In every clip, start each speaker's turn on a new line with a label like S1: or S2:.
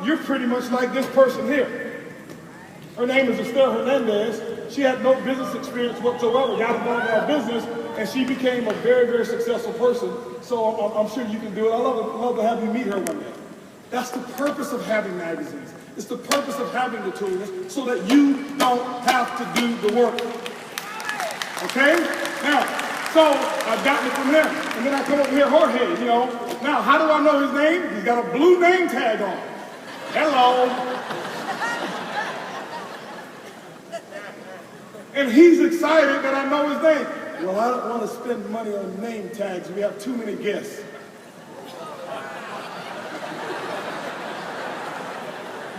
S1: you're pretty much like this person here. Her name is Esther Hernandez. She had no business experience whatsoever, got involved in our business, and she became a very, very successful person. So I'm sure you can do it. I'd love to have you meet her one day. That's the purpose of having magazines. It's the purpose of having the tools so that you don't have to do the work. Okay? Now, so I've gotten it from him. And then I come over here, Jorge, you know. Now, how do I know his name? He's got a blue name tag on. Hello. And he's excited that I know his name. Well, I don't want to spend money on name tags. We have too many guests.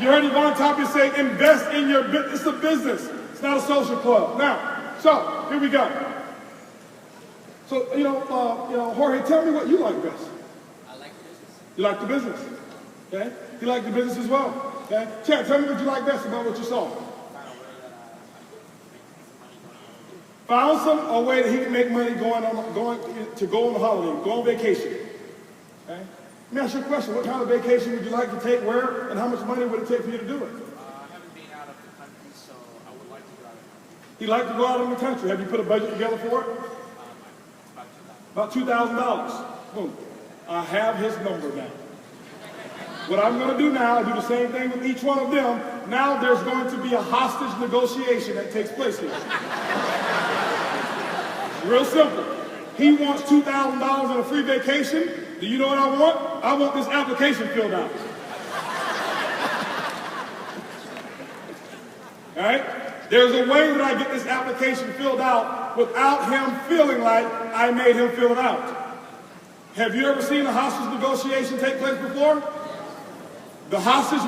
S1: You heard Yvonne Tapia say, invest in your business. It's a business. It's not a social club. Now, so here we go. So, Jorge, tell me what you like best.
S2: I like business.
S1: You like the business. Okay? You like the business as well. Okay? Chad, tell me what you like best about what you saw. Found a way that he can make money going to go on a holiday, go on vacation. Okay? Let me ask you a question. What kind of vacation would you like to take, where, and how much money would it take for you to do it?
S2: I haven't been out of the country, so I would like to go out of the country.
S1: You'd like to go out of the country. Have you put a budget together for it? About $2,000. Boom. I have his number now. What I'm going to do now, I do the same thing with each one of them. Now there's going to be a hostage negotiation that takes place here. Real simple. He wants $2,000 on a free vacation. Do you know what I want? I want this application filled out. All right? There's a way that I get this application filled out without him feeling like I made him fill it out. Have you ever seen a hostage negotiation take place before? The hostage,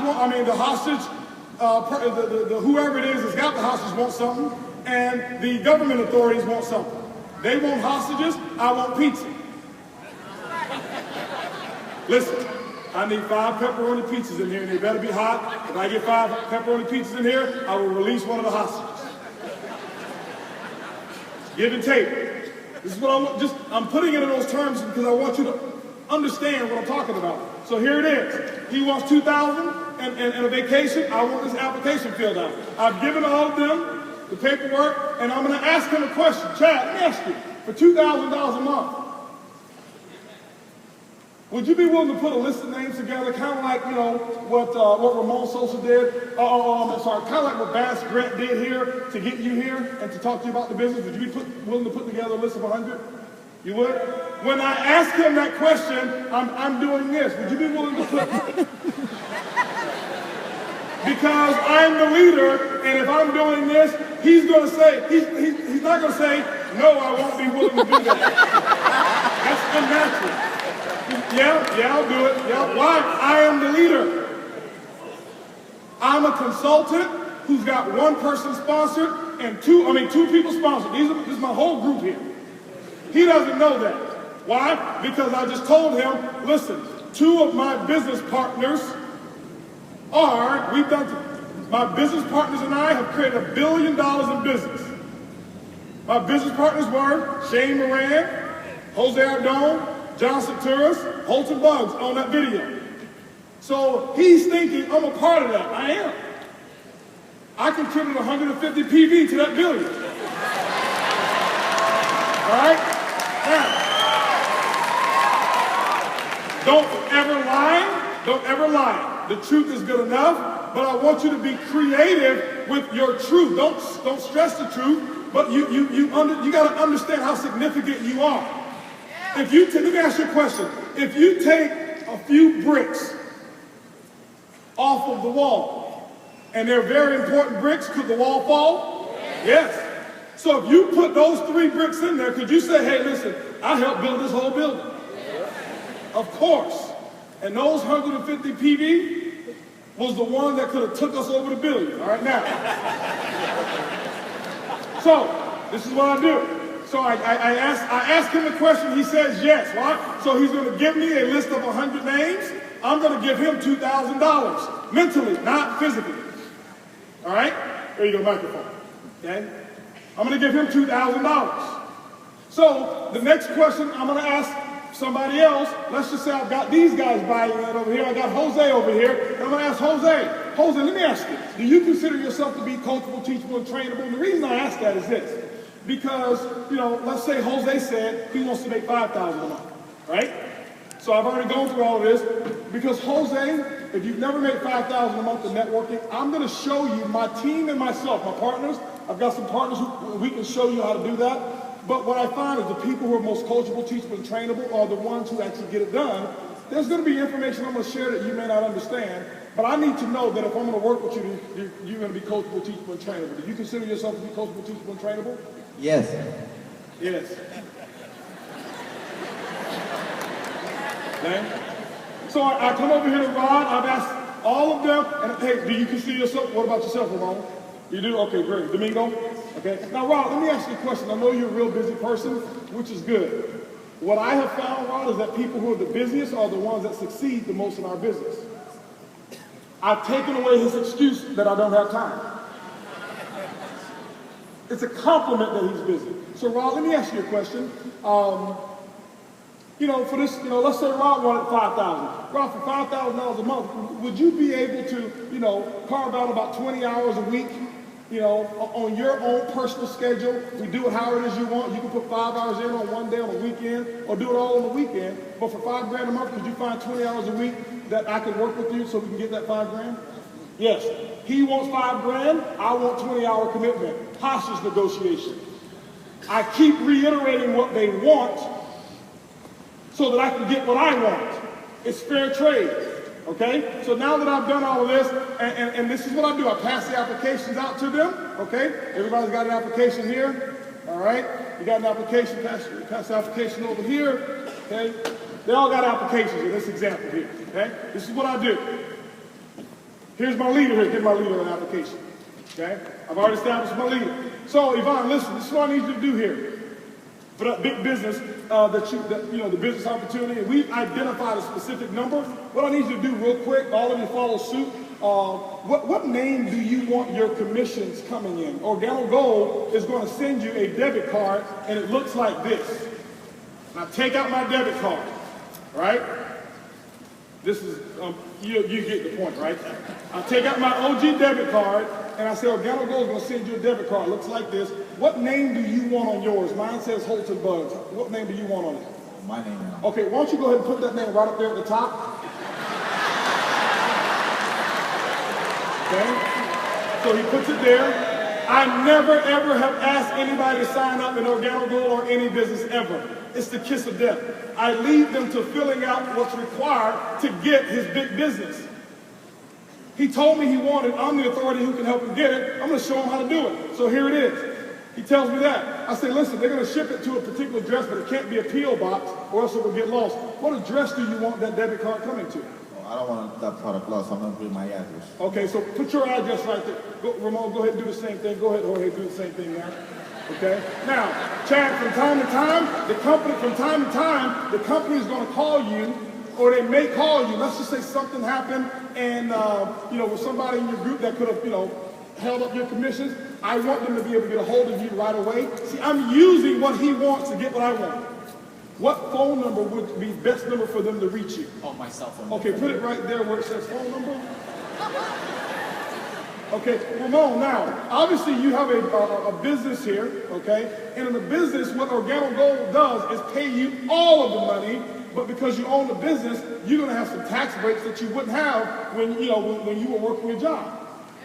S1: whoever it is that's got the hostage wants something, and the government authorities want something. They want hostages, I want pizza. Listen, I need 5 pepperoni pizzas in here, and they better be hot. If I get 5 pepperoni pizzas in here, I will release one of the hostages. Give and take. This is what I want. I'm putting it in those terms because I want you to understand what I'm talking about. So here it is. He wants $2,000 and a vacation. I want this application filled out. I've given all of them the paperwork, and I'm going to ask him a question. Chad, let me ask you, for $2,000 a month, would you be willing to put a list of names together, kind of like, what Ramon Sosa did? Kind of like what Bass Grant did here to get you here and to talk to you about the business? Would you be willing to put together a list of 100? You would? When I ask him that question, I'm doing this. Would you be willing to put... Because I'm the leader, and if I'm doing this, he's going to say, he's not going to say, no, I won't be willing to do that. That's unnatural. Yeah, I'll do it. Yeah, why? I am the leader. I'm a consultant who's got one person sponsored and two people sponsored. This is my whole group here. He doesn't know that. Why? Because I just told him, listen, 2 of my business partners my business partners and I have created $1 billion in business. My business partners were Shane Moran, Jose Ardone, John Saturas, Holton Bugs on that video. So he's thinking, I'm a part of that. I am. I contributed 150 PV to that billion. All right? Now, don't ever lie. The truth is good enough, but I want you to be creative with your truth. Don't stress the truth, but you got to understand how significant you are. Let me ask you a question. If you take a few bricks off of the wall, and they're very important bricks, could the wall fall? Yes. So if you put those 3 bricks in there, could you say, hey, listen, I helped build this whole building? Of course. And those 150 PV was the one that could have took us over the billion. All right, now. So this is what I do. So I ask him the question, he says yes. Why? So he's going to give me a list of 100 names. I'm going to give him $2,000, mentally, not physically. All right? There you go, microphone. Okay? I'm going to give him $2,000. So the next question I'm going to ask somebody else, let's just say I've got these guys buying it over here. I got Jose over here. And I'm going to ask Jose, let me ask you, do you consider yourself to be coachable, teachable, and trainable? And the reason I ask that is this. Because, let's say Jose said he wants to make $5,000 a month, right? So I've already gone through all of this. Because Jose, if you've never made $5,000 a month in networking, I'm going to show you my team and myself, my partners. I've got some partners who we can show you how to do that. But what I find is the people who are most coachable, teachable, and trainable are the ones who actually get it done. There's going to be information I'm going to share that you may not understand, but I need to know that if I'm going to work with you, you're going to be coachable, teachable, and trainable. Do you consider yourself to be coachable, teachable, and trainable?
S3: Yes.
S1: Yes. Okay? So I come over here to Rod. I've asked all of them, and hey, do you consider yourself? What about yourself, Ramon? You do? Okay, great. Domingo? Okay. Now, Rod, let me ask you a question. I know you're a real busy person, which is good. What I have found, Rod, is that people who are the busiest are the ones that succeed the most in our business. I've taken away his excuse that I don't have time. It's a compliment that he's busy. So, Rod, let me ask you a question. For this, let's say Rod wanted $5,000. Rod, for $5,000 a month, would you be able to, carve out about 20 hours a week, on your own personal schedule? We do it however it is you want. You can put 5 hours in on one day on the weekend, or do it all on the weekend. But for $5,000 a month, could you find 20 hours a week that I could work with you so we can get that $5,000? Yes. He wants $5,000. I want 20-hour commitment. Hostage negotiation. I keep reiterating what they want so that I can get what I want. It's fair trade, okay? So now that I've done all of this, and this is what I do. I pass the applications out to them, okay? Everybody's got an application here, all right? You got an application, pass the application over here, okay? They all got applications in this example here, okay? This is what I do. Here's my leader here. Give my leader an application, okay? I've already established my leader. So, Yvonne, listen, this is what I need you to do here. For that big business, the business opportunity, and we've identified a specific number. What I need you to do real quick, all of you follow suit. What name do you want your commissions coming in? Organo Gold is going to send you a debit card, and it looks like this. Now take out my debit card, right? This is, you get the point, right? I take out my OG debit card, and I say, Organo Gold is going to send you a debit card. It looks like this. What name do you want on yours? Mine says Holton Bugs. What name do you want on it?
S3: My name.
S1: Okay, why don't you go ahead and put that name right up there at the top? Okay, so he puts it there. I never, ever have asked anybody to sign up in Organo Gold or any business ever. It's the kiss of death. I lead them to filling out what's required to get his big business. He told me he wanted, I'm the authority who can help him get it. I'm going to show him how to do it. So here it is. He tells me that. I say, listen, they're going to ship it to a particular address, but it can't be a P.O. box or else it will get lost. What address do you want that debit card coming to?
S3: Oh, I don't want that product lost. I'm going to put my address.
S1: Okay, so put your address right there. Ramon, go ahead and do the same thing. Go ahead, Jorge, do the same thing now. Okay? Now, Chad, from time to time, the company is going to call you, or they may call you. Let's just say something happened and, with somebody in your group that could have, held up your commissions. I want them to be able to get a hold of you right away. See, I'm using what he wants to get what I want. What phone number would be best number for them to reach you?
S2: Oh, my cell phone.
S1: Okay, put it right there where it says phone number. Okay, Ramon, now, obviously you have a business here, okay? And in the business, what Organo Gold does is pay you all of the money, but because you own the business, you're gonna have some tax breaks that you wouldn't have when you were working your job.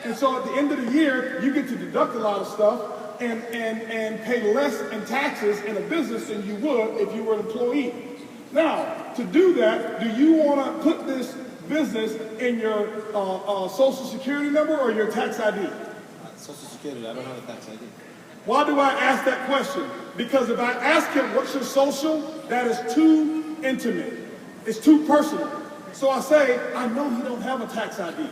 S1: And so at the end of the year, you get to deduct a lot of stuff and pay less in taxes in a business than you would if you were an employee. Now, to do that, do you want to put this business in your Social Security number or your tax ID?
S3: Social Security, I don't have a tax ID.
S1: Why do I ask that question? Because if I ask him, what's your social, that is too intimate. It's too personal. So I say, I know he don't have a tax ID.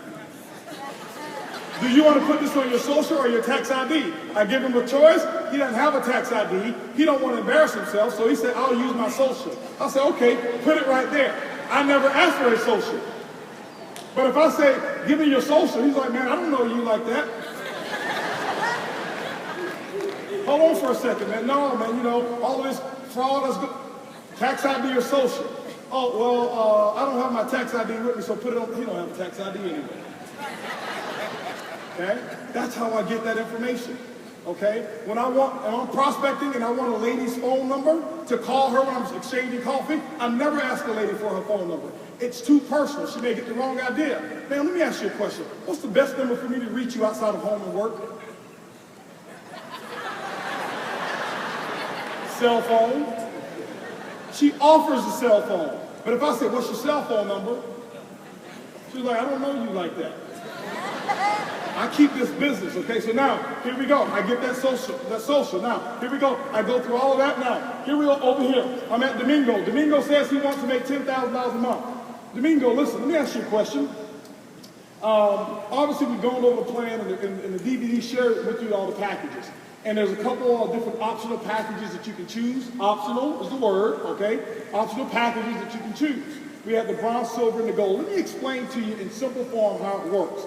S1: Do you want to put this on your social or your tax ID? I give him a choice. He doesn't have a tax ID. He don't want to embarrass himself, so he said, I'll use my social. I said, okay, put it right there. I never asked for his social. But if I say, give me your social, he's like, man, I don't know you like that. Hold on for a second, man. No, man, all of this fraud is good. Tax ID or social? Oh, well, I don't have my tax ID with me, so put it on. He don't have a tax ID anyway. Okay? That's how I get that information. Okay? When I'm prospecting and I want a lady's phone number to call her when I'm exchanging coffee, I never ask a lady for her phone number. It's too personal. She may get the wrong idea. Man, let me ask you a question. What's the best number for me to reach you outside of home and work? Cell phone. She offers a cell phone. But if I say, what's your cell phone number? She's like, I don't know you like that. I keep this business, okay? So now, here we go. I get that social. Now, here we go. I go through all of that now. Here we go, over here. I'm at Domingo. Domingo says he wants to make $10,000 a month. Domingo, listen, let me ask you a question. Obviously, we've gone over the plan, and the DVD shared with you all the packages. And there's a couple of different optional packages that you can choose. Optional is the word, okay? Optional packages that you can choose. We have the bronze, silver, and the gold. Let me explain to you in simple form how it works.